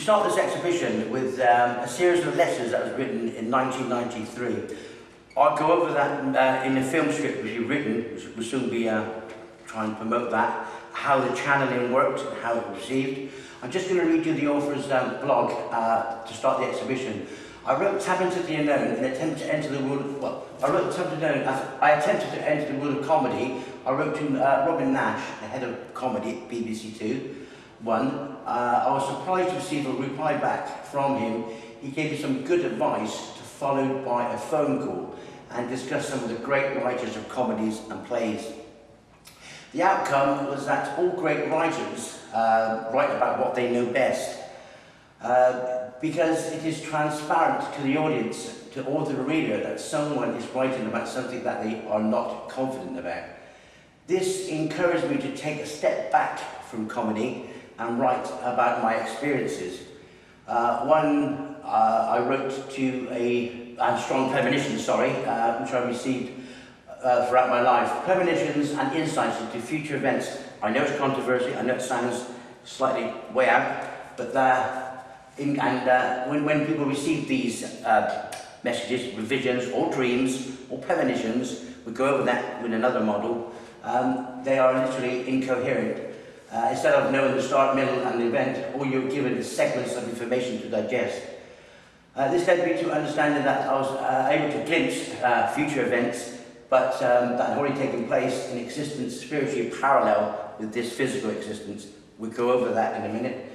start this exhibition with a series of letters that was written in 1993. I'll go over that in the film script which you've written, which will soon be trying to promote that, how the channeling worked and how it was received. I'm just going to read you the author's blog to start the exhibition. I wrote Tap into the Unknown in an attempt to enter the world of, I attempted to enter the world of comedy. I wrote to Robin Nash, the head of comedy at BBC Two. I was surprised to receive a reply back from him. He gave me some good advice, followed by a phone call, and discussed some of the great writers of comedies and plays. The outcome was that all great writers write about what they know best, because it is transparent to the audience, to all the reader, that someone is writing about something that they are not confident about. This encouraged me to take a step back from comedy and write about my experiences. I wrote to a strong premonition, which I received throughout my life. Premonitions and insights into future events. I know it's controversial, I know it sounds slightly way out, but when people receive these messages, visions or dreams or premonitions, we go over that with another model, they are literally incoherent. Instead of knowing the start, middle and the event, all you're given is segments of information to digest. This led me to understanding that I was able to glimpse future events, but that had already taken place in existence spiritually parallel with this physical existence. We'll go over that in a minute.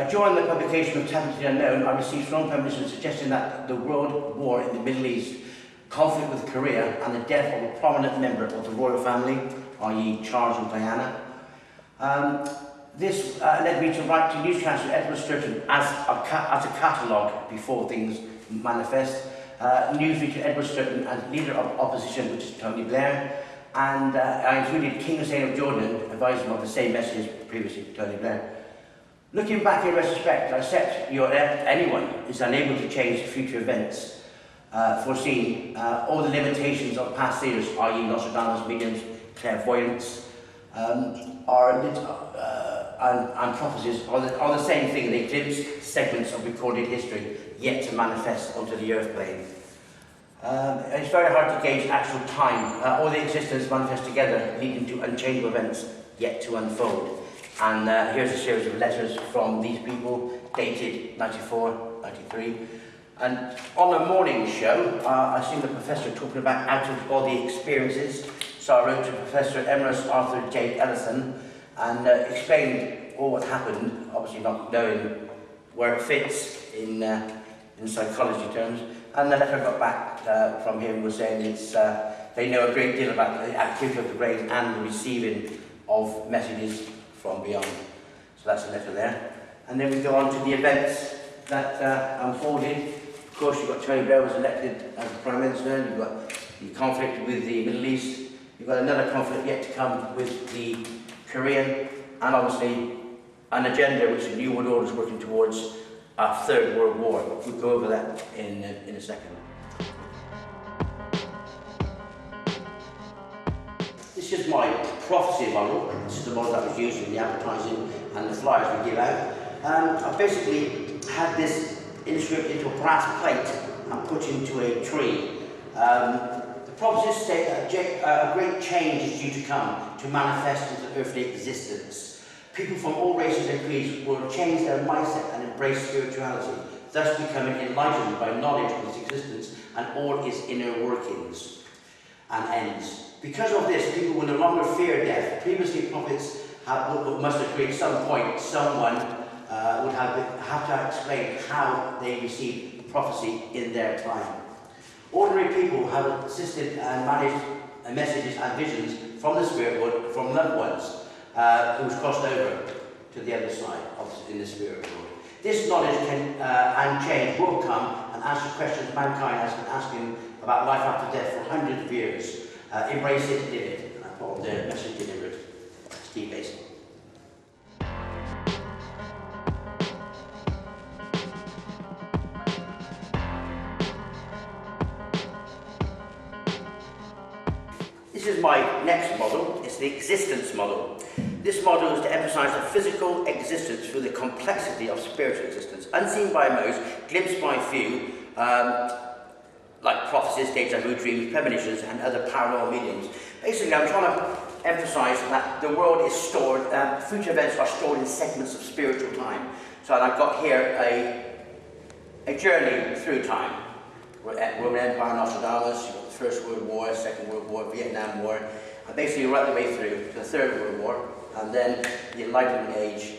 During the publication of Tap into the Unknown, I received strong premonitions suggesting that the world war in the Middle East, conflict with Korea, and the death of a prominent member of the royal family, i.e. Charles and Diana. This led me to write to newscaster Edward Sturgeon as a catalogue before things manifest. News featured Edward Sturgeon as leader of opposition, which is Tony Blair, and I included King Hussein of Jordan, advising of the same messages previously to Tony Blair. Looking back in retrospect, I accept anyone is unable to change future events foreseen, or the limitations of past theories, i.e. Nostradamus, mediums, clairvoyance, and prophecies are the same thing. They glimpse segments of recorded history yet to manifest onto the earth plane. It's very hard to gauge actual time. All the existence manifest together, leading to unchangeable events yet to unfold. And here's a series of letters from these people, dated 94, 93. And on a morning show, I seen the professor talking about out-of-body experiences. So I wrote to Professor Emrys Arthur J. Ellison and explained all what happened, obviously not knowing where it fits in psychology terms. And the letter I got back from him was saying they know a great deal about the activity of the brain and the receiving of messages from beyond. So that's a letter there. And then we go on to the events that unfolded. Of course, you've got Tony Blair was elected as the Prime Minister, you've got the conflict with the Middle East, you've got another conflict yet to come with the Korean, and obviously an agenda which the New World Order is working towards a Third World War. We'll go over that in a second. This is my prophecy model. This is the model that was used in the advertising and the flyers we give out. I basically had this inscribed into a brass plate and put into a tree. The prophecies state that a great change is due to come to manifest into earthly existence. People from all races and creeds will change their mindset and embrace spirituality, thus becoming enlightened by knowledge of its existence and all its inner workings and ends. Because of this, people will no longer fear death. Previously, prophets must agree at some point someone would have to explain how they received prophecy in their time. Ordinary people have assisted and managed messages and visions from the spirit world, from loved ones who's crossed over to the other side in the spirit world. This knowledge and change will come and answer questions mankind has been asking about life after death for hundreds of years. Embrace it, live it. And I put on the message delivered. Steve Mason. This is my next model. It's the existence model. This model is to emphasize the physical existence through the complexity of spiritual existence, unseen by most, glimpsed by few, like prophecies, deja vu, dreams, premonitions, and other parallel mediums. Basically, I'm trying to emphasize that the world is stored, future events are stored in segments of spiritual time. So I've got here a journey through time. Roman Empire, Nostradamus, you've got the First World War, Second World War, Vietnam War, and basically right the way through to the Third World War, and then the Enlightenment Age.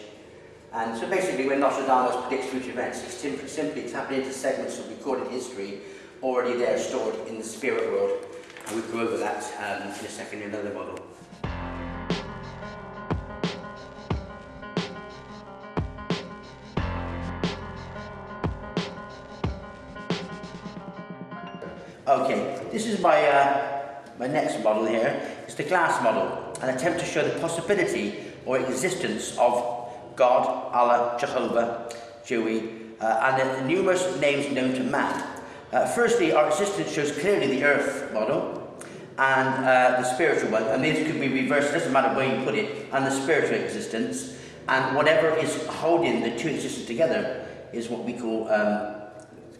And so basically when Nostradamus predicts future events, he's simply tapping into segments of recorded history already there stored in the spirit world. And we'll go over that in a second in another model. Okay, this is my next model here. It's the glass model, an attempt to show the possibility or existence of God, Allah, Jehovah, Jewy, and the numerous names known to man. Firstly, our existence shows clearly the earth model and the spiritual one, and these could be reversed, it doesn't matter where you put it, and the spiritual existence, and whatever is holding the two existences together is what we call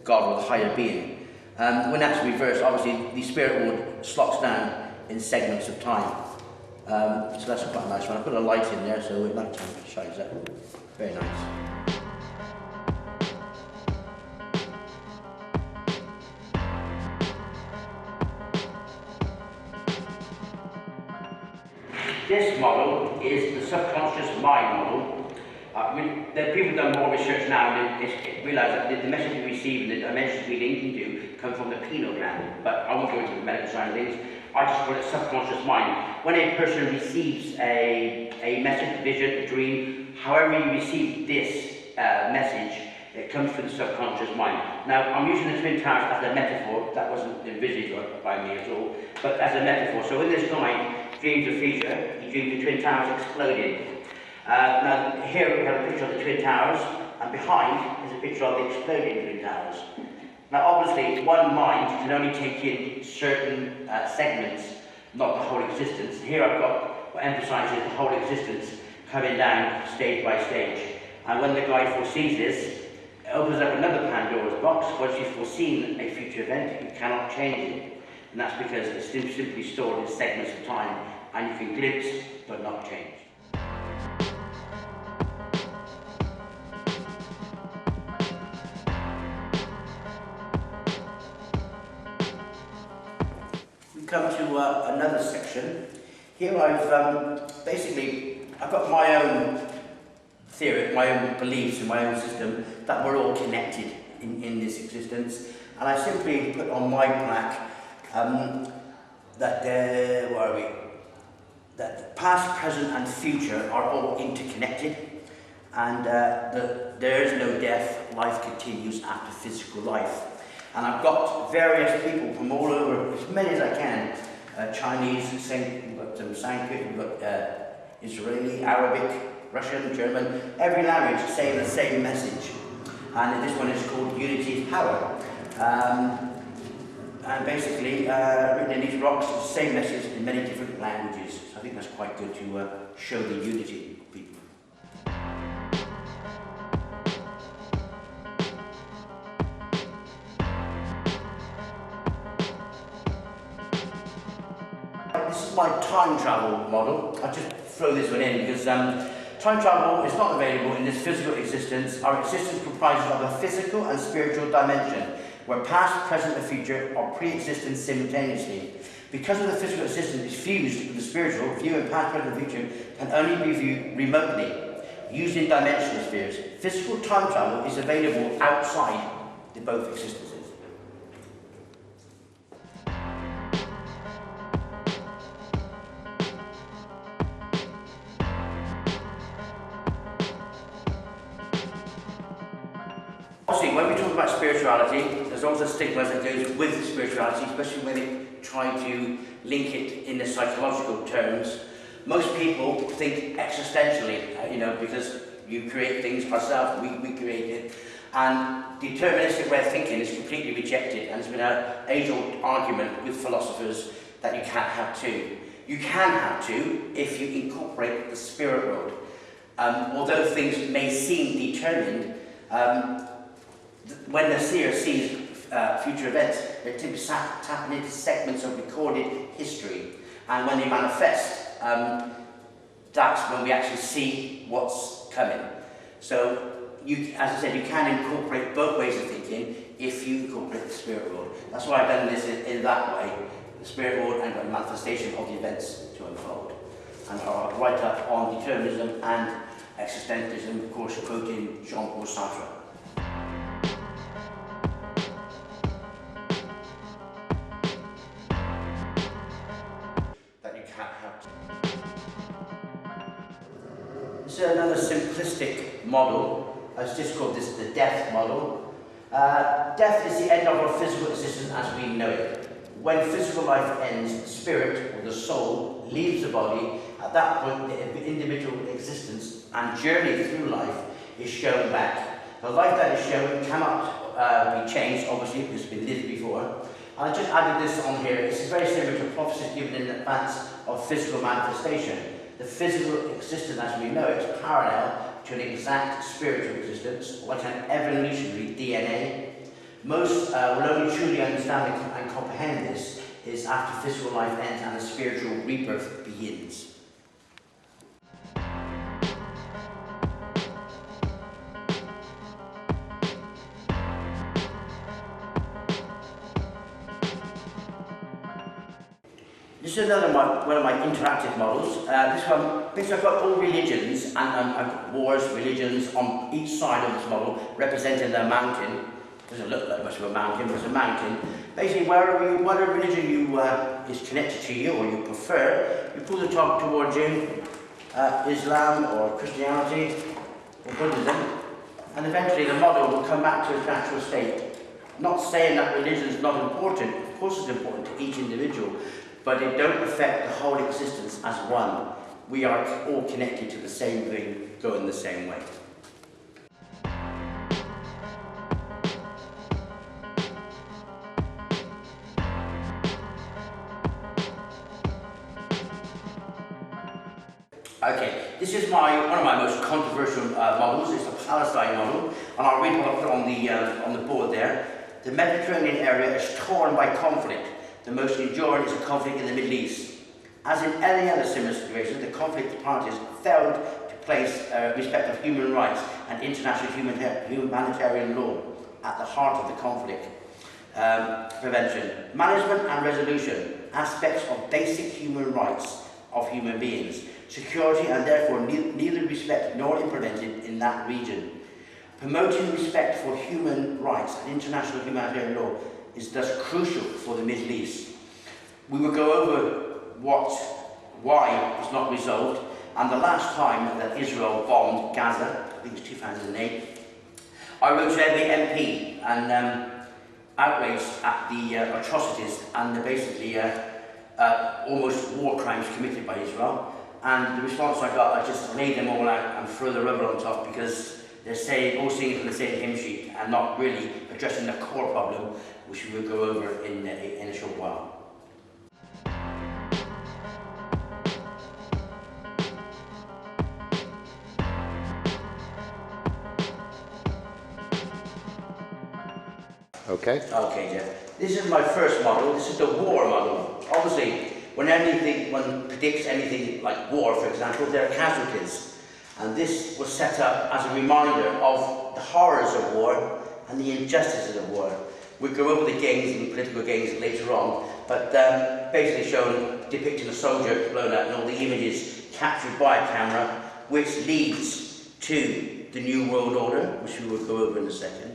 God or the higher being. When that's reversed, obviously the spirit world slots down in segments of time. So that's quite a nice one. I put a light in there so at night time it shines up. Very nice. This model is the subconscious mind model. The people have done more research now and realise that the message we receive and the dimensions we link into come from the pineal gland. But I won't go into the medical side of things. I just call it subconscious mind. When a person receives a message, a vision, a dream, however you receive this message, it comes through the subconscious mind. Now, I'm using the Twin Towers as a metaphor. That wasn't envisaged by me at all, but as a metaphor. So in this guy dreams of future, he dreams the Twin Towers exploding. Now, here we have a picture of the Twin Towers, and behind is a picture of the exploding Twin Towers. Now, obviously, one mind can only take in certain segments, not the whole existence. Here I've got what emphasises the whole existence coming down stage by stage. And when the guy foresees this, it opens up another Pandora's box. Once you've foreseen a future event, you cannot change it. And that's because it's simply stored in segments of time, and you can glimpse but not change. Come to another section. Here I've got my own theory, my own beliefs and my own system that we're all connected in this existence, and I simply put on my plaque that that past, present and future are all interconnected, and that there is no death, life continues after physical life. And I've got various people from all over, as many as I can, Chinese, we've got some Sanskrit, we've got Israeli, Arabic, Russian, German, every language saying the same message. And this one is called Unity is Power. And basically, written in these rocks, the same message in many different languages. So I think that's quite good to show the unity of people. This is my time travel model. I'll just throw this one in because time travel is not available in this physical existence. Our existence comprises of a physical and spiritual dimension, where past, present and future are pre-existent simultaneously. Because of the physical existence is fused with the spiritual, viewing past, present and future can only be viewed remotely, used in dimensional spheres. Physical time travel is available outside the both existences. Obviously, when we talk about spirituality, there's also stigmas that goes with spirituality, especially when they try to link it in the psychological terms. Most people think existentially, because you create things ourselves, we create it. And deterministic way of thinking is completely rejected, and there's been an age-old argument with philosophers that you can't have two. You can have to if you incorporate the spirit world. Although things may seem determined, when the seer sees future events, they're typically tapping into segments of recorded history. And when they manifest, that's when we actually see what's coming. So, as I said, you can incorporate both ways of thinking if you incorporate the spirit world. That's why I've done this in that way, the spirit world and the manifestation of the events to unfold. And I'll write up on determinism and existentialism, of course, quoting Jean-Paul Sartre. That you can't have. This is another simplistic model. I've just called this the death model. Death is the end of our physical existence as we know it. When physical life ends, the spirit or the soul leaves the body. At that point, the individual existence and journey through life is shown back. The life that is shown cannot be changed, obviously, because it's been lived before. And I just added this on here. This is very similar to prophecies given in advance of physical manifestation. The physical existence as we know it is parallel to an exact spiritual existence, like an evolutionary DNA. Most will only truly understand and comprehend this is after physical life ends and the spiritual rebirth begins. This is another one of my interactive models. This one, basically I've got all religions and I've got wars, religions on each side of this model representing a mountain. It doesn't look like much of a mountain, but it's a mountain. Basically, whatever religion is connected to you or you prefer, you pull the top towards you, Islam or Christianity or Buddhism, and eventually the model will come back to its natural state. Not saying that religion is not important, of course it's important to each individual, but it don't affect the whole existence as one. We are all connected to the same thing, going the same way. Okay, this is one of my most controversial models. It's a Palestine model, and I'll read what I put on the board there. The Mediterranean area is torn by conflict. The most enduring is a conflict in the Middle East. As in any other similar situation, the conflict parties failed to place respect of human rights and international humanitarian law at the heart of the conflict. Prevention, management and resolution, aspects of basic human rights of human beings, security and therefore neither respected nor implemented in that region. Promoting respect for human rights and international humanitarian law is thus crucial for the Middle East. We will go over why it's not resolved, and the last time that Israel bombed Gaza, I think it was 2008, I wrote to every MP and outraged at the atrocities and basically almost war crimes committed by Israel. And the response I got, I just laid them all out and threw the rubber on top because they're all singing from the same hymn sheet and not really addressing the core problem, which we will go over in a short while. Okay. Okay, Jeff. This is my first model. This is the war model. Obviously, when one predicts anything like war, for example, there are casualties. And this was set up as a reminder of the horrors of war and the injustices of war. We'll go over the gains and political gains later on, but basically depicting a soldier blown up and all the images captured by a camera, which leads to the New World Order, which we will go over in a second.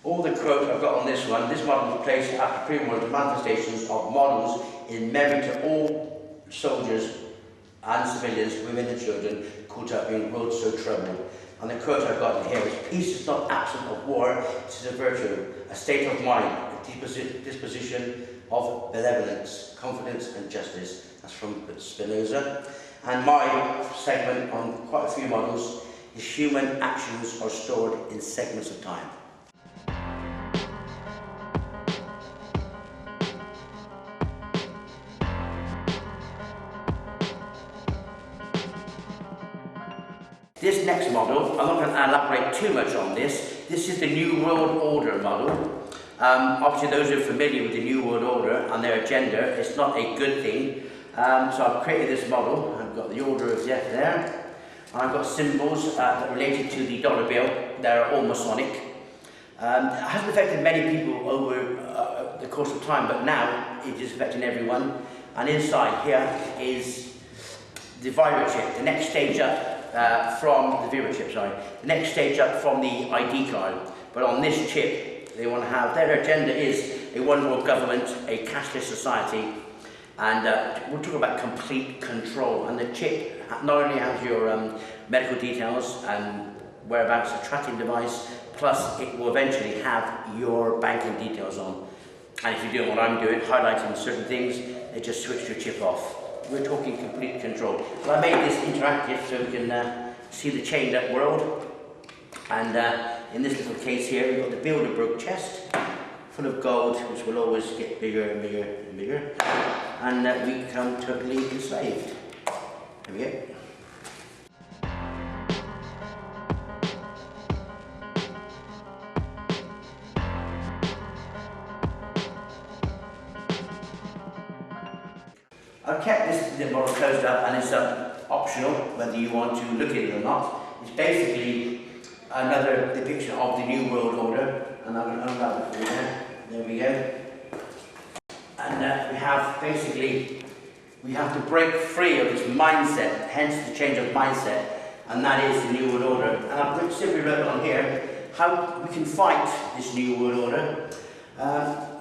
All the quote I've got on this model was placed after pre-war manifestations of models in memory to all soldiers and civilians, women and children, caught up in roads so troubled. And the quote I've got in here is, peace is not absent of war, it is a virtue, a state of mind, a disposition of benevolence, confidence and justice. That's from Spinoza. And my segment on quite a few models is human actions are stored in segments of time. This next model, I'm not going to elaborate too much on this. This is the New World Order model. Obviously those who are familiar with the New World Order and their agenda, it's not a good thing. So I've created this model. I've got the Order of Death there. And I've got symbols related to the dollar bill. They're all Masonic. It hasn't affected many people over the course of time, but now it is affecting everyone. And inside here is the Vira chip, the next stage up from the Vira chip, the next stage up from the ID card. But on this chip, they want to have, their agenda is a one world government, a cashless society, and we'll talk about complete control. And the chip not only has your medical details and whereabouts, a tracking device, plus it will eventually have your banking details on. And if you're doing what I'm doing, highlighting certain things, they just switch your chip off. We're talking complete control. So I made this interactive so we can see the chained up world. And in this little case here, we've got the Bilderberg chest, full of gold, which will always get bigger and bigger and bigger. And we become totally enslaved. There we go. I've kept this model closed up, and it's optional whether you want to look at it or not. It's basically another depiction of the New World Order, and I'm going to unwrap it for you now. There we go. And we have basically, we have to break free of this mindset, hence the change of mindset, and that is the New World Order. And I've simply wrote on here how we can fight this New World Order.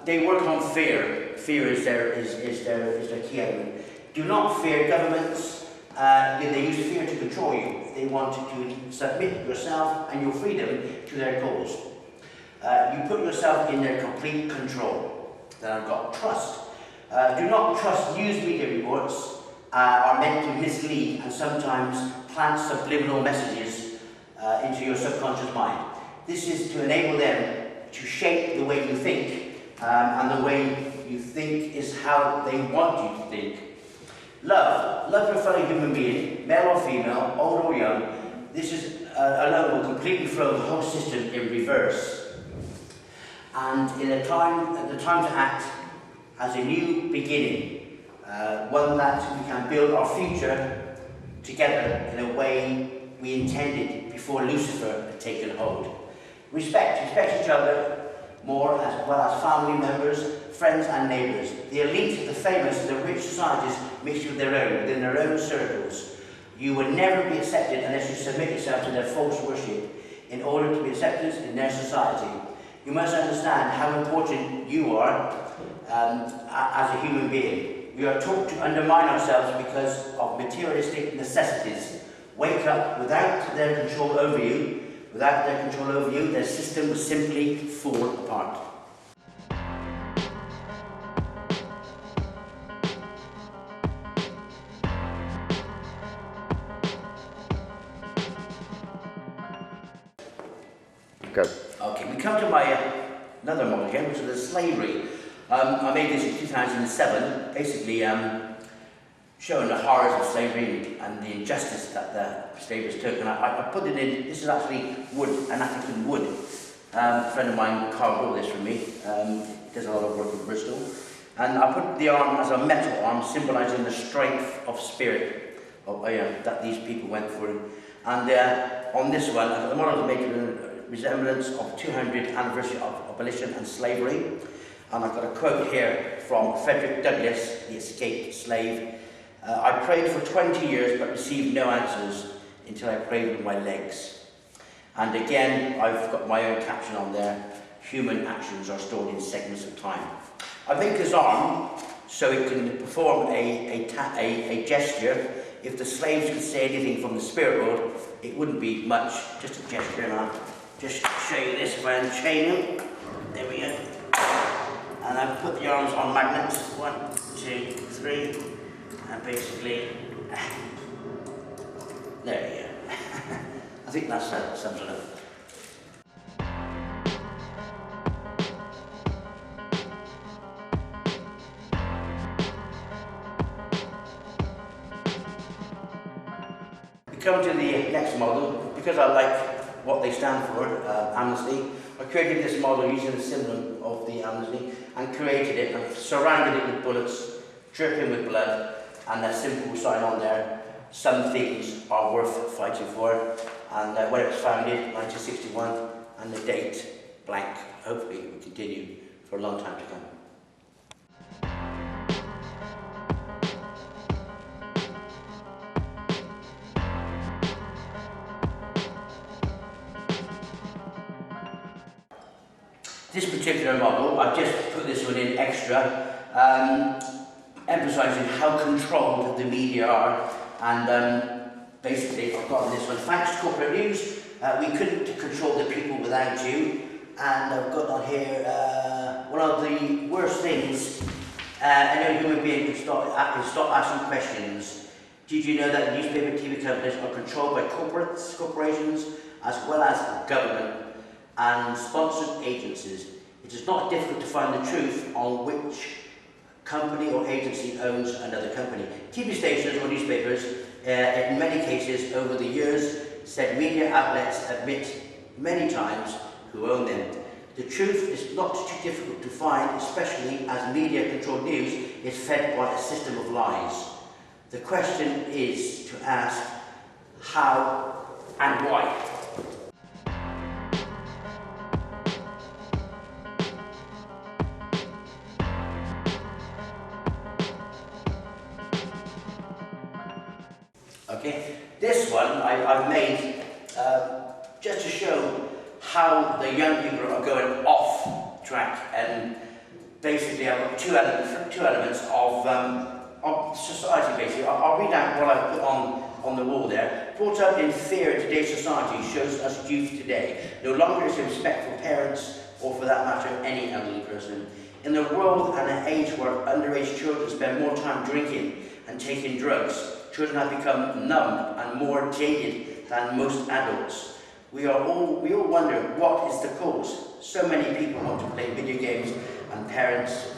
They work on fear. Fear is their key element. Do not fear governments. They use fear to control you. They want to submit yourself and your freedom to their cause. You put yourself in their complete control. Then I've got trust. Do not trust news media reports are meant to mislead and sometimes plant subliminal messages into your subconscious mind. This is to enable them to shape the way you think, and the way you think is how they want you to think. Love your fellow human being, male or female, old or young. This is alone will completely throw the whole system in reverse. And in the time to act as a new beginning, one that we can build our future together in a way we intended before Lucifer had taken hold. Respect each other more, as well as family members, friends and neighbours. The elite, the famous, the rich societies mix with their own, within their own circles. You will never be accepted unless you submit yourself to their false worship in order to be accepted in their society. You must understand how important you are as a human being. We are taught to undermine ourselves because of materialistic necessities. Wake up. Without their control over you, their system will simply fall apart. Go. Okay, we come to my another model again, which is slavery. I made this in 2007, basically showing the horrors of slavery and the injustice that the slavers took. And I put it in, this is actually wood, an African wood. A friend of mine carved all this for me. He does a lot of work in Bristol. And I put the arm as a metal arm, symbolising the strength of spirit that these people went through. And on this one, the model is made in resemblance of 200th anniversary of abolition and slavery. And I've got a quote here from Frederick Douglass, the escaped slave. I prayed for 20 years but received no answers until I prayed with my legs. And again, I've got my own caption on there. Human actions are stored in segments of time. I make this arm so it can perform a gesture. If the slaves could say anything from the spirit world, it wouldn't be much, just a gesture. And I'll just show you this if I unchain them. There we go. And I put the arms on magnets, 1, 2, 3, and basically There you go. I think that sums it up. We come to the next model. Because I like what they stand for, Amnesty, I created this model using the symbol of the Amnesty and created it and surrounded it with bullets, dripping with blood, and a simple sign on there: some things are worth fighting for. And when it was founded, 1961, and the date blank. Hopefully it will continue for a long time to come. This particular model, I've just put this one in extra, emphasising how controlled the media are, and basically I've got this one: thanks to corporate news, we couldn't control the people without you. And I've got on here, one of the worst things any human being can stop asking questions. Did you know that newspaper TV companies are controlled by corporations as well as government and sponsored agencies? It is not difficult to find the truth on which company or agency owns another company. TV stations or newspapers, in many cases over the years, said media outlets admit many times who own them. The truth is not too difficult to find, especially as media-controlled news is fed by a system of lies. The question is to ask how and why. Okay, this one I've made just to show how the young people are going off track, and basically I've got two elements of society. Basically, I'll read out what I put on the wall there. Brought up in fear in today's society shows us youth today no longer is respect for parents, or for that matter any elderly person. In a world and an age where underage children spend more time drinking and taking drugs, children have become numb and more jaded than most adults. We all wonder what is the cause. So many people want to play video games, and parents,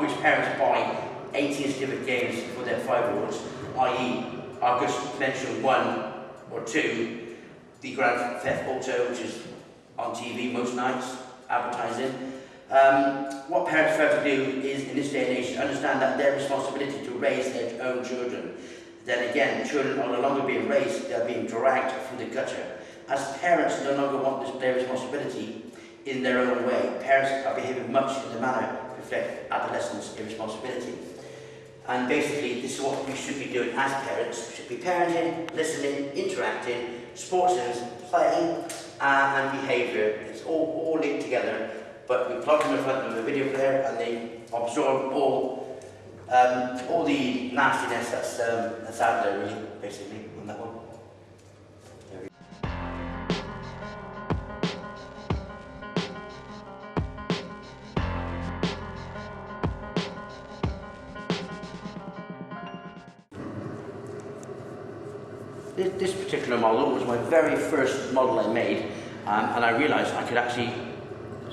which parents buy 18 different games for their 5-year-olds, i.e. I'll just mention one or two: the Grand Theft Auto, which is on TV most nights, advertising. What parents fail to do is, in this day and age, understand that their responsibility to raise their own children. Then again, children are no longer being raised, they're being dragged through the gutter. As parents no longer want their responsibility in their own way, parents are behaving much in the manner to reflect adolescents' irresponsibility. And basically, this is what we should be doing as parents. We should be parenting, listening, interacting, sports and playing, and behaviour. It's all linked together, but we plug them in front of a video player and they absorb all the nastiness that's out there, really, basically, on that one. This particular model was my very first model I made, and I realised I could actually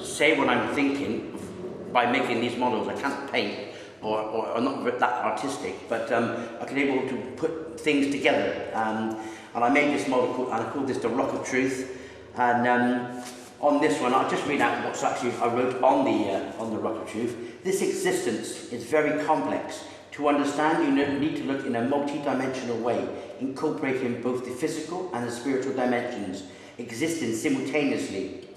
say what I'm thinking by making these models. I can't paint, or I'm not that artistic, but I can able to put things together. And I made this model, and I called this the Rock of Truth. And on this one, I'll just read out what's actually I wrote on the Rock of Truth. This existence is very complex. To understand, you need to look in a multi-dimensional way, incorporating both the physical and the spiritual dimensions, existing simultaneously.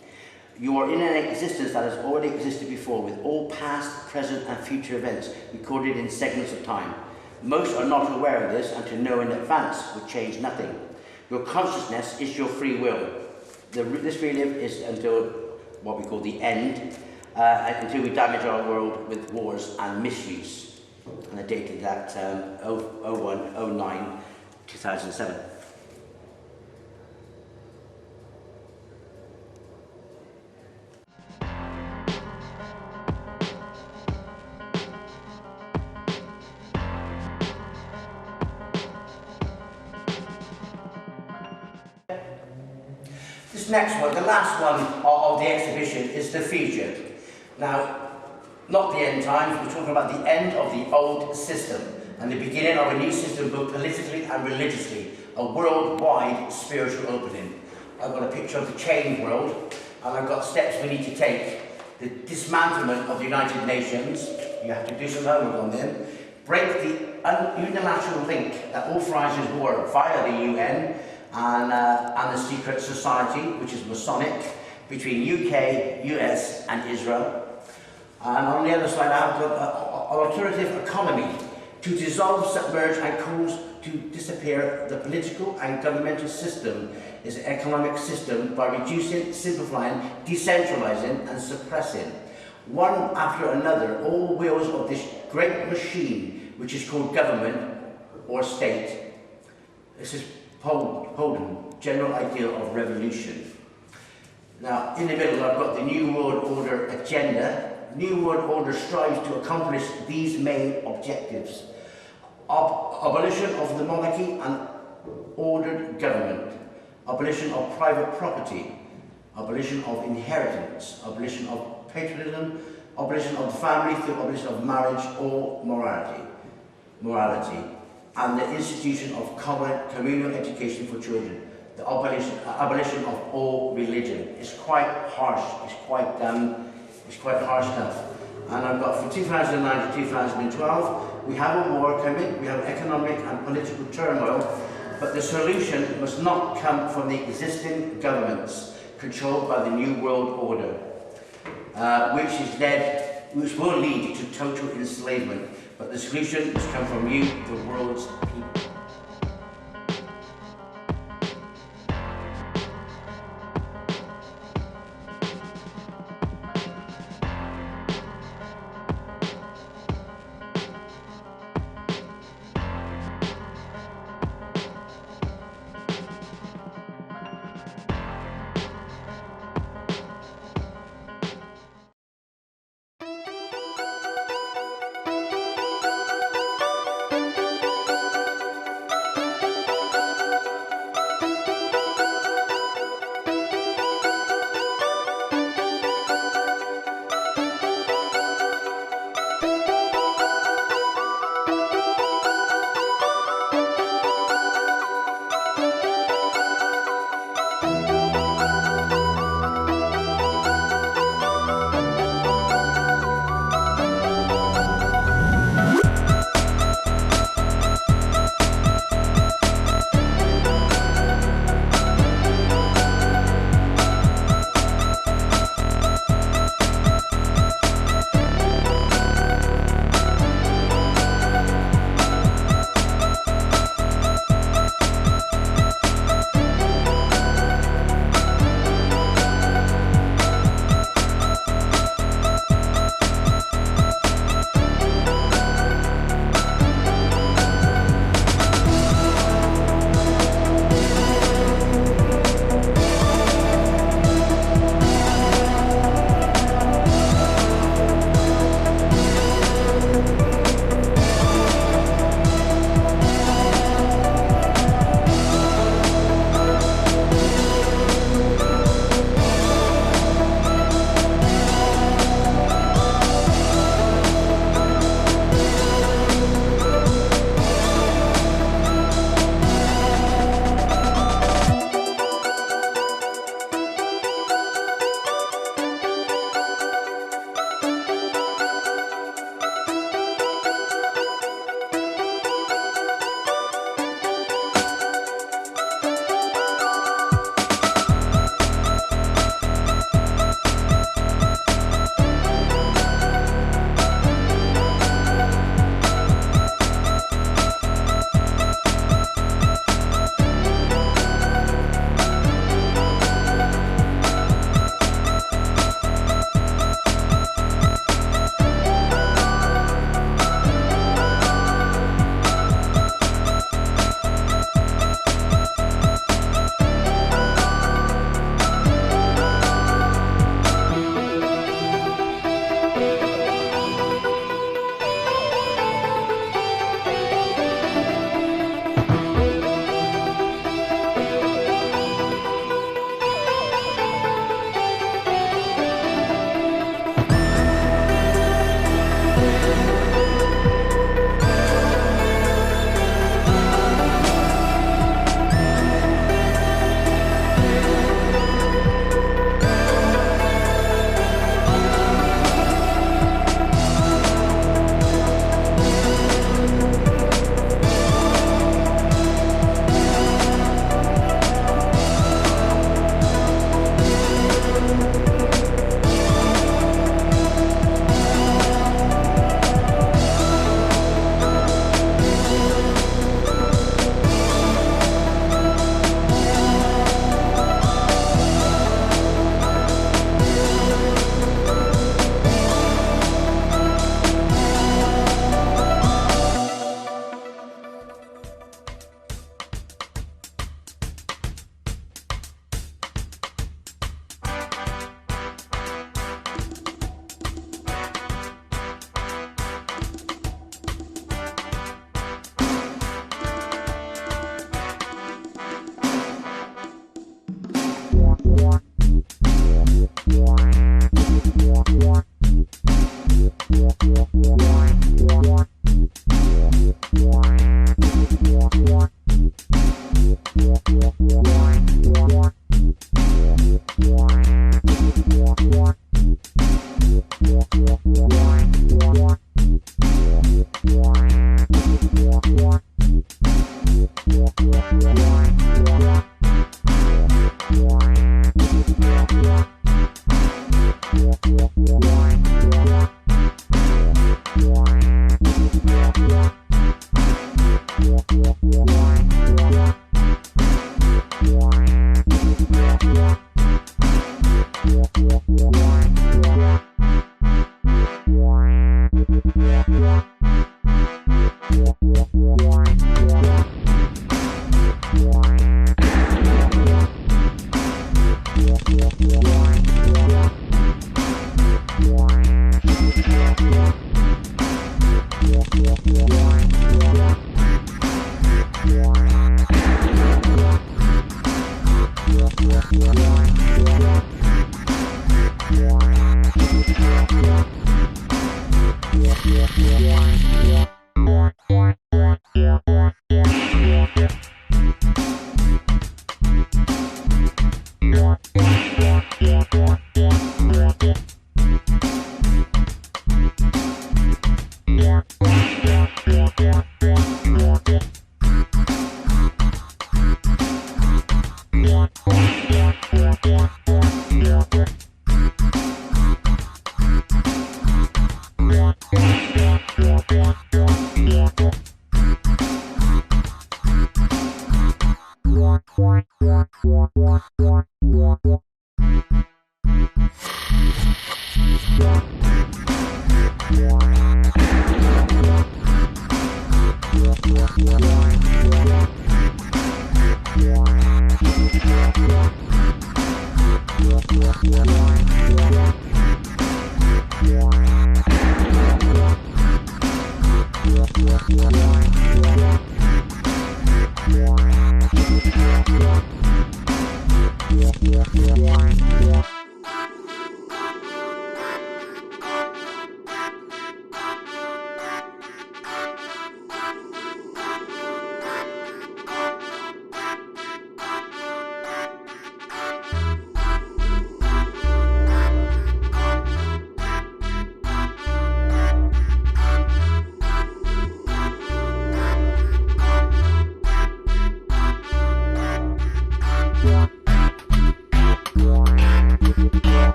You are in an existence that has already existed before, with all past, present and future events recorded in segments of time. Most are not aware of this, and to know in advance would change nothing. Your consciousness is your free will. This free will is until what we call the end, until we damage our world with wars and misuse. And I dated that 01/09/2007. This next one, the last one of the exhibition, is the future. Now, not the end times, we're talking about the end of the old system and the beginning of a new system, both politically and religiously, a worldwide spiritual opening. I've got a picture of the chained world, and I've got steps we need to take. The dismantlement of the United Nations, you have to do some homework on them, break the unilateral link that authorises war via the UN and the secret society, which is Masonic, between UK, US and Israel. And on the other side, I've got an alternative economy to dissolve, submerge and cause to disappear the political and governmental system is an economic system by reducing, simplifying, decentralising and suppressing, one after another, all wheels of this great machine which is called government or state. This is Holden, general ideal of revolution. Now, in the middle, I've got the New World Order agenda. New World Order strives to accomplish these main objectives: abolition of the monarchy and ordered government, abolition of private property, abolition of inheritance, abolition of patriotism, abolition of the family through abolition of marriage or morality, and the institution of communal education for children, the abolition of all religion. It's quite harsh. It's quite harsh stuff. And I've got from 2009 to 2012, we have a war coming, we have economic and political turmoil, but the solution must not come from the existing governments controlled by the New World Order, which will lead to total enslavement. But the solution must come from you, the world's people.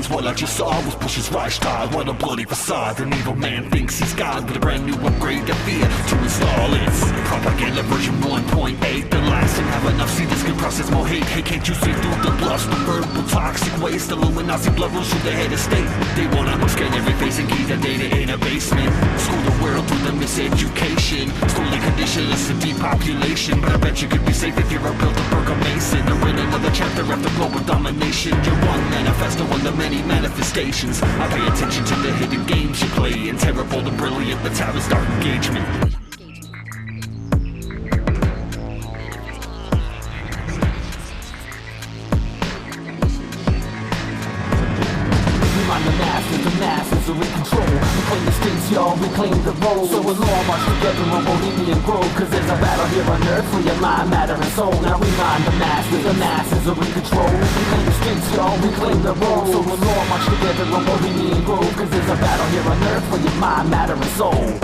What I just saw was Bush's Reichstag. What a bloody facade. An evil man thinks he's God with a brand new upgrade to fear to install its propaganda version 1.8. The last and have enough. See, this can process more hate. Hey, can't you see through the bluffs? The verbal toxic waste. Illuminati blood rules through the head of state. They wanna scan every face and keep that data in a basement. School the world through the miseducation. Schooling condition us to depopulation. But I bet you could be safe if you're a Bilderberg or Mason. Or in another chapter after global domination. You're one manifesto on the many manifestations. I pay attention to the hidden games you play. And terrible the brilliant, the Tara's dark engagement. The masses are in control. We claim the streets, y'all, we claim the road. So we'll all march together on Bohemian Grove. Cause there's a battle here on earth for your mind, matter, and soul. Now we mind the masses are in control. We claim the streets, y'all, we claim the road. So we'll all march together on Bohemian Grove. Cause there's a battle here on earth for your mind, matter, and soul.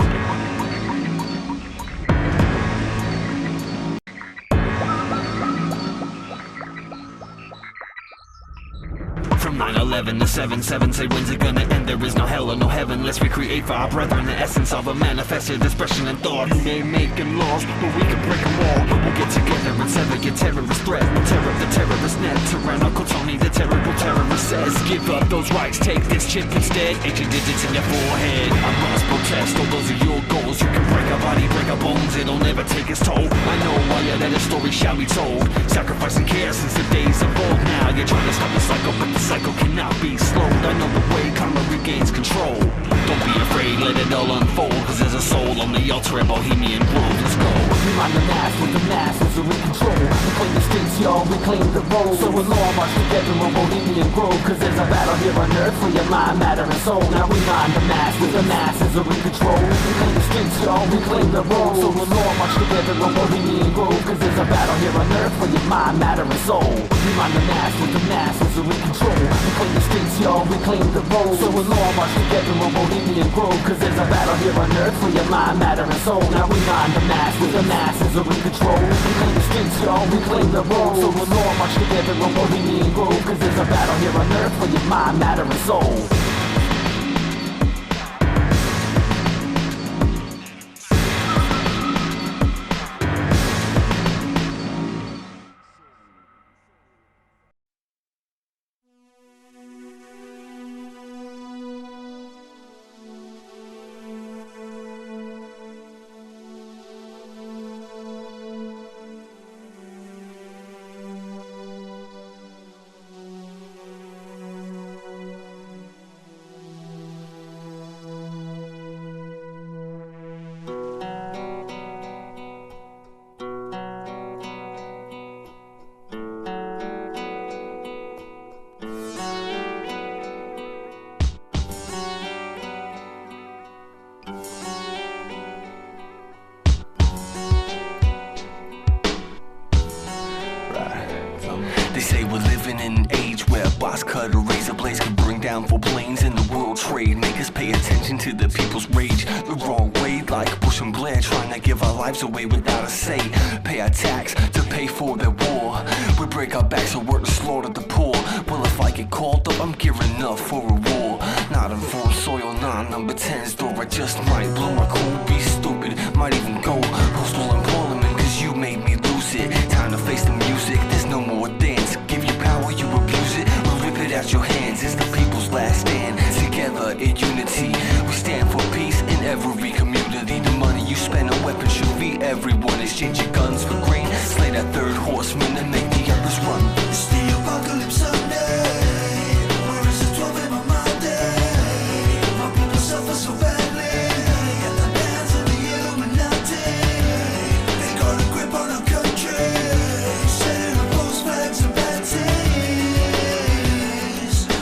From 9/11 to 7/7, say when's it gonna end? There is no hell or no heaven. Let's recreate for our brethren the essence of a manifested expression and thought. You may make laws, but we can break them all. We'll get together and sever your terrorist threat. We'll tear up the terrorist net. Tyrannical Tony, the terrible terrorist says, give up those rights, take this chip instead. Ancient digits in your forehead. I must protest, all those are your goals. You can break our body, break our bones, it'll never take its toll. I know why you let a story shall be told. Sacrificing care since the days of old. Now you're trying to stop the cycle, but the cycle cannot be slowed. I know the way karma regains control. Don't be afraid, let it all unfold. Cause there's a soul on the altar at Bohemian Grove. Let's go. We mind the masses are in control. We claim the streets, y'all, we claim the road. So we'll all march together on Bohemian Grove. Cause there's a battle here on earth for your mind, matter, and soul. Now we mind the masses are in control. We claim the streets, y'all, we claim the road. So we'll all march together on Bohemian Grove. Cause there's a battle here on earth for your mind, matter, and soul. We mind the masses are in control. We claim the streets, y'all, we claim the road. So we'll all march together on Bohemian Grove. Cause there's a battle here on earth for your mind, matter, and soul. Now we mind the masses are in control. We claim the streets, y'all, we claim the road. So we'll all march together on Bohemian Grove. Cause there's a battle here on earth for your mind, matter, and soul. say we're living in an age where a boss cut or razor blades could bring down full planes in the world trade. Make us pay attention to the people's rage the wrong way, like Bush and Blair trying to give our lives away without a say. Pay our tax to pay for their war. We break our backs or work to slaughter the poor. Well, if I get called up, I'm gearing up for a war. Not on foreign soil, nah, number 10's door. I just might blow my cool, be stupid, might even go postal in Parliament, cause you made me lose it. Time to face the music, there's no more dance. Give you power, you abuse it, we'll rip it out your hands. It's the people's last stand, together in unity. We stand for peace in every community. The money you spend on weapons should feed everyone. Exchange your guns for grain, slay that third horseman and make the others run. It's the apocalypse Sunday. Where is the 12 in my mind? My people suffer so badly. And the bands of the Illuminati, they got a grip on our country, setting up post flags and panties.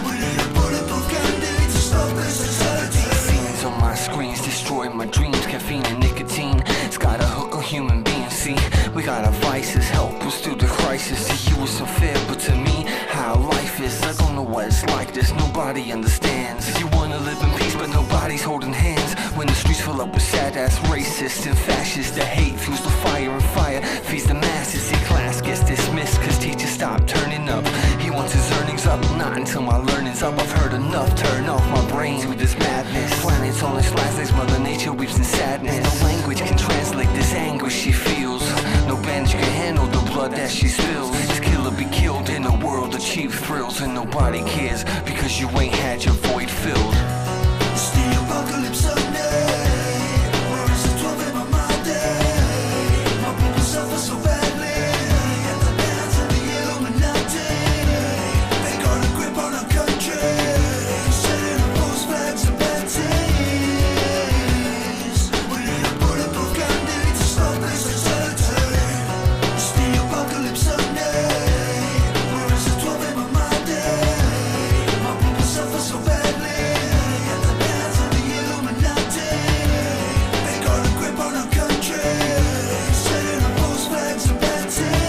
We need a bulletproof candidate to stop this society. Scenes on my screens destroy my dreams. Caffeine and nicotine, it's got a hook on human beings. See, we got our vices, help us through the crisis. To you it's unfair, but to me, how life is, I don't know what it's like. This nobody understands. You wanna live in peace, but nobody's holding hands. When the streets fill up with sad-ass racists and fascists, the hate fuels the fire, and fire feeds the masses. See, class gets dismissed cause teachers stop turning up. He wants his earnings up, not until my learning's up. I've heard enough, turn off my brain with this madness. Planets on its last legs, Mother Nature weeps in sadness. No language can translate this anguish she feels. No bandage can handle the blood that she spills. This killer be killed in a world of cheap thrills, and nobody cares because you ain't had your void filled. It's the apocalypse Sunday. Where is the 12 in my mind? My people suffer so badly. And the bands of the Illuminati, they got a grip on our country, setting up post flags and panties. We need a bulletproof candidate to stop this society. It's the apocalypse Sunday. Where is the 12 in my mind? My people suffer so badly. And the bands of the Illuminati, they got a grip on our country, setting up post flags and panties.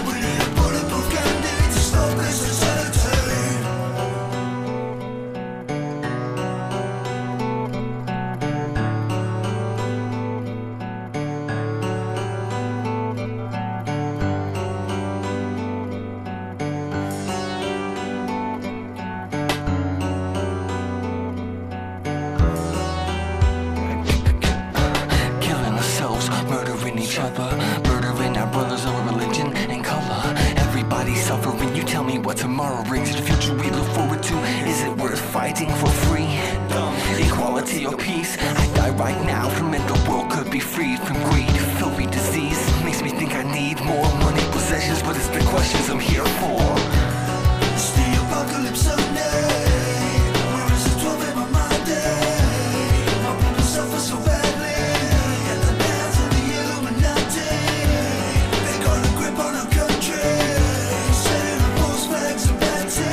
We need a bulletproof candidate to stop this society. Killing ourselves, murdering each other, murdering our brothers over religion and color. Everybody suffering, you tell me what tomorrow brings. The future we look forward to, is it worth fighting for free? Equality or peace? I die right now from it, the world could be freed from greed. Filthy disease makes me think I need more money, possessions, but it's the questions I'm here for. It's the apocalypse Sunday. Where is the 12 in my mind? My people suffer so badly. And the bands of the Illuminati, they got a grip on our country, setting up post flags and panties.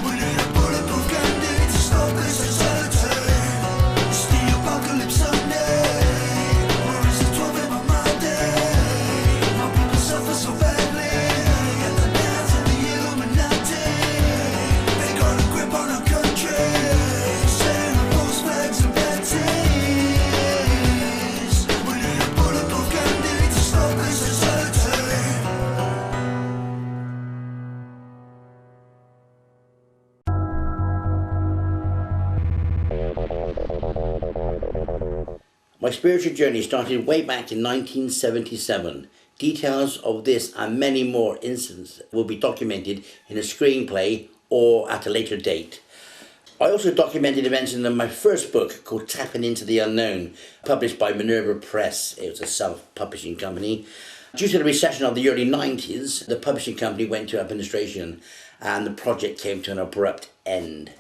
We need a bulletproof candidate to stop this society. It's the apocalypse Sunday. Where is the 12 in my mind? My people suffer so badly. And the bands of the Illuminati, they got a grip on our country, setting up post flags and panties. We need a bulletproof candidate to stop this society. My spiritual journey started way back in 1977. Details of this and many more incidents will be documented in a screenplay or at a later date. I also documented events in my first book called Tapping Into the Unknown, published by Minerva Press. It was a self-publishing company. Due to the recession of the early 90s, the publishing company went to administration and the project came to an abrupt end.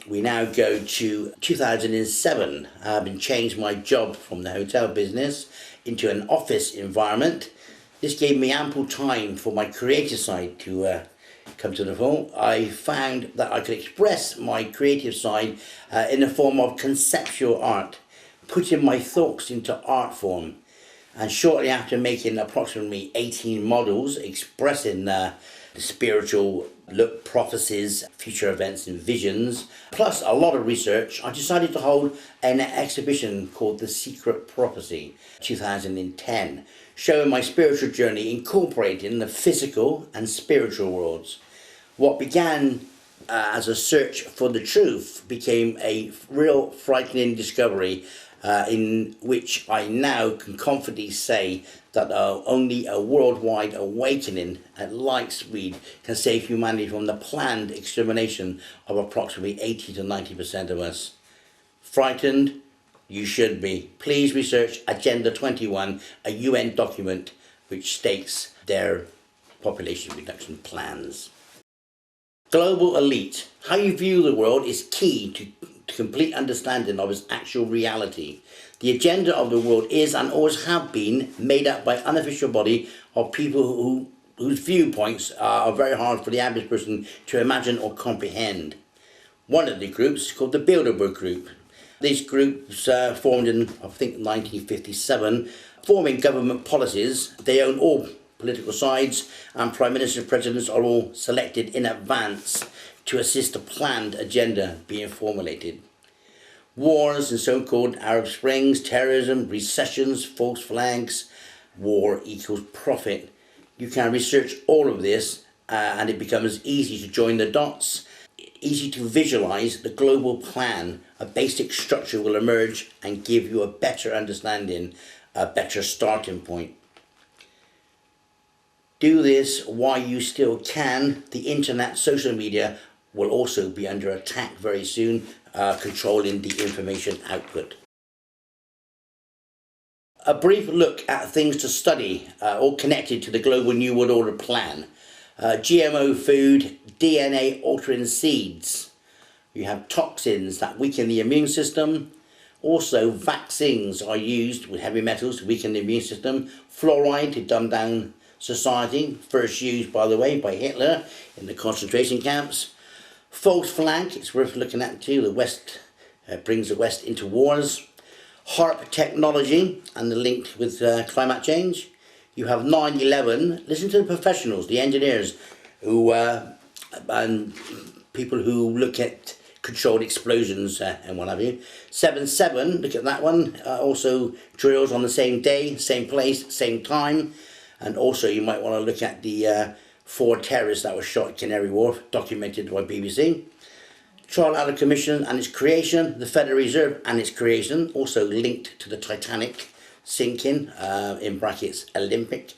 We now go to 2007. I've been changed my job from the hotel business into an office environment. This gave me ample time for my creative side to come to the fore. I found that I could express my creative side in the form of conceptual art, putting my thoughts into art form. And shortly after making approximately 18 models expressing the spiritual look, prophecies, future events and visions, plus a lot of research, I decided to hold an exhibition called The Secret Prophecy 2010, showing my spiritual journey incorporating the physical and spiritual worlds. What began as a search for the truth became a real frightening discovery in which I now can confidently say that only a worldwide awakening at light speed can save humanity from the planned extermination of approximately 80 to 90% of us. Frightened? You should be. Please research Agenda 21, a UN document which states their population reduction plans. Global elite. How you view the world is key to complete understanding of its actual reality. The agenda of the world is and always have been made up by unofficial body of people whose viewpoints are very hard for the average person to imagine or comprehend. One of the groups is called the Bilderberg Group. These groups formed in, I think, 1957, forming government policies. They own all political sides, and prime ministers and presidents are all selected in advance to assist the planned agenda being formulated. Wars and so-called Arab Springs, terrorism, recessions, false flags, war equals profit. You can research all of this and it becomes easy to join the dots, easy to visualize the global plan. A basic structure will emerge and give you a better understanding, a better starting point. Do this while you still can. The internet, social media will also be under attack very soon, controlling the information output. A brief look at things to study, all connected to the Global New World Order plan. GMO food, DNA altering seeds. You have toxins that weaken the immune system. Also, vaccines are used with heavy metals to weaken the immune system. Fluoride to dumb down society, first used, by the way, by Hitler in the concentration camps. False flag, it's worth looking at too. The West brings the West into wars. HARP technology and the link with climate change. You have 9/11. Listen to the professionals, the engineers, who and people who look at controlled explosions and what have you. 7/7, look at that one. Also drills on the same day, same place, same time. And also you might want to look at the 4 terrorists that were shot at Canary Wharf, documented by BBC. Trial Allen Commission and its creation, the Federal Reserve and its creation, also linked to the Titanic sinking, in brackets Olympic.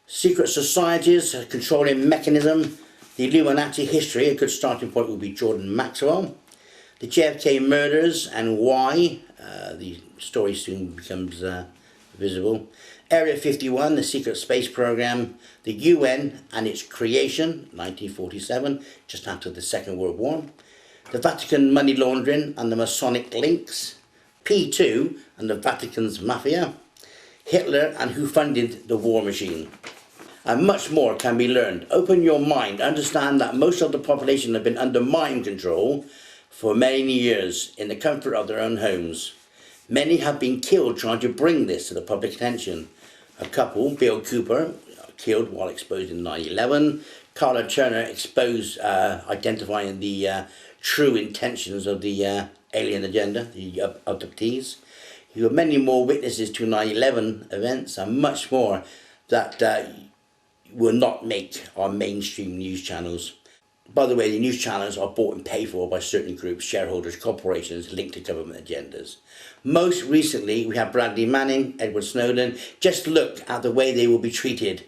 Secret societies, a controlling mechanism. The Illuminati history, a good starting point would be Jordan Maxwell. The JFK murders and why, the story soon becomes visible. Area 51, the secret space program. The UN and its creation, 1947, just after the Second World War. The Vatican money laundering and the Masonic links. P2 and the Vatican's mafia. Hitler and who funded the war machine. And much more can be learned. Open your mind. Understand that most of the population have been under mind control for many years in the comfort of their own homes. Many have been killed trying to bring this to the public attention. A couple, Bill Cooper, killed while exposed in 9/11. Carla Turner exposed, identifying the true intentions of the alien agenda, the abductees. You have many more witnesses to 9/11 events and much more that will not make our mainstream news channels. By the way, the news channels are bought and paid for by certain groups, shareholders, corporations linked to government agendas. Most recently, we have Bradley Manning, Edward Snowden. Just look at the way they will be treated.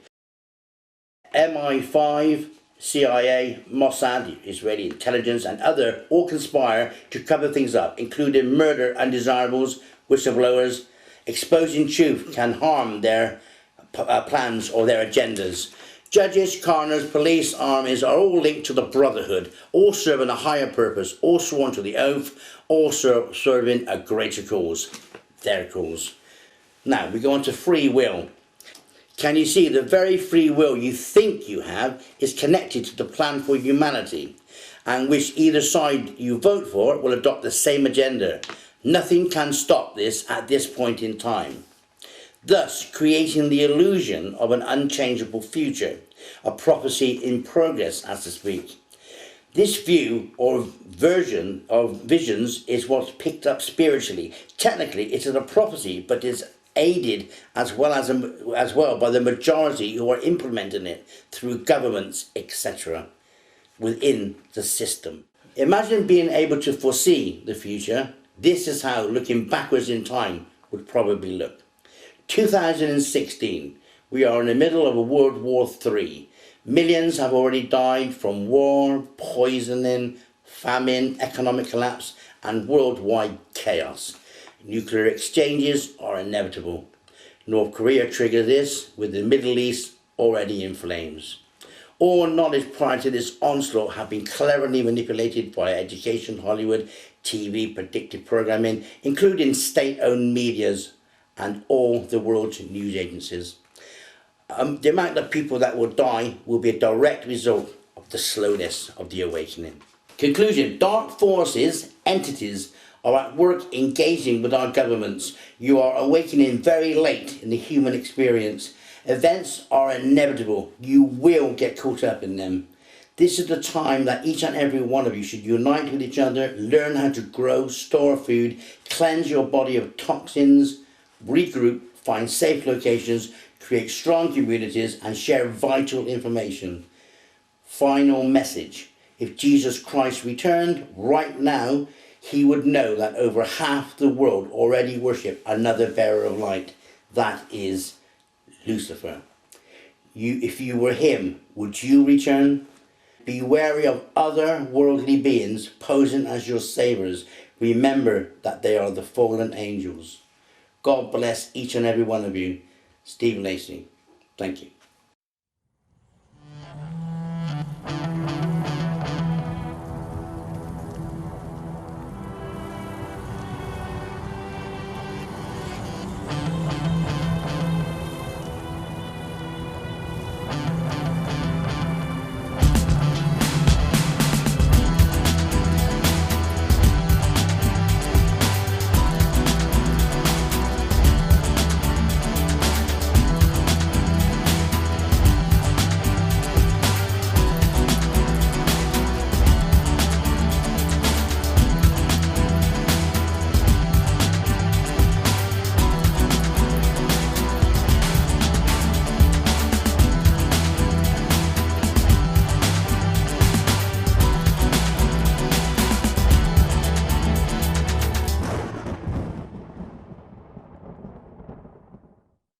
MI5, CIA, Mossad, Israeli intelligence, and other all conspire to cover things up, including murder undesirables, whistleblowers. Exposing truth can harm their plans or their agendas. Judges, coroners, police, armies are all linked to the brotherhood, all serving a higher purpose, all sworn to the oath, all serving a greater cause, their cause. Now, we go on to free will. Can you see the very free will you think you have is connected to the plan for humanity, and which either side you vote for will adopt the same agenda. Nothing can stop this at this point in time. thus creating the illusion of an unchangeable future, a prophecy in progress, as to speak. This view or version of visions is what's picked up spiritually. Technically, it is a prophecy, but is aided as well by the majority who are implementing it through governments, etc., within the system. Imagine being able to foresee the future. This is how looking backwards in time would probably look. 2016, we are in the middle of a World War III. Millions have already died from war, poisoning, famine, economic collapse, and worldwide chaos. Nuclear exchanges are inevitable. North Korea triggered this, with the Middle East already in flames. All knowledge prior to this onslaught have been cleverly manipulated by education, Hollywood, TV, predictive programming, including state-owned medias and all the world's news agencies. The amount of people that will die will be a direct result of the slowness of the awakening. Conclusion: dark forces, entities, are at work engaging with our governments. You are awakening very late in the human experience. Events are inevitable. You will get caught up in them. This is the time that each and every one of you should unite with each other, learn how to grow, store food, cleanse your body of toxins, regroup, find safe locations, create strong communities, and share vital information. Final message: if Jesus Christ returned right now, he would know that over half the world already worship another bearer of light. That is Lucifer. If you were him, would you return? Be wary of other worldly beings posing as your saviors. Remember that they are the fallen angels. God bless each and every one of you. Steve Lacey. Thank you.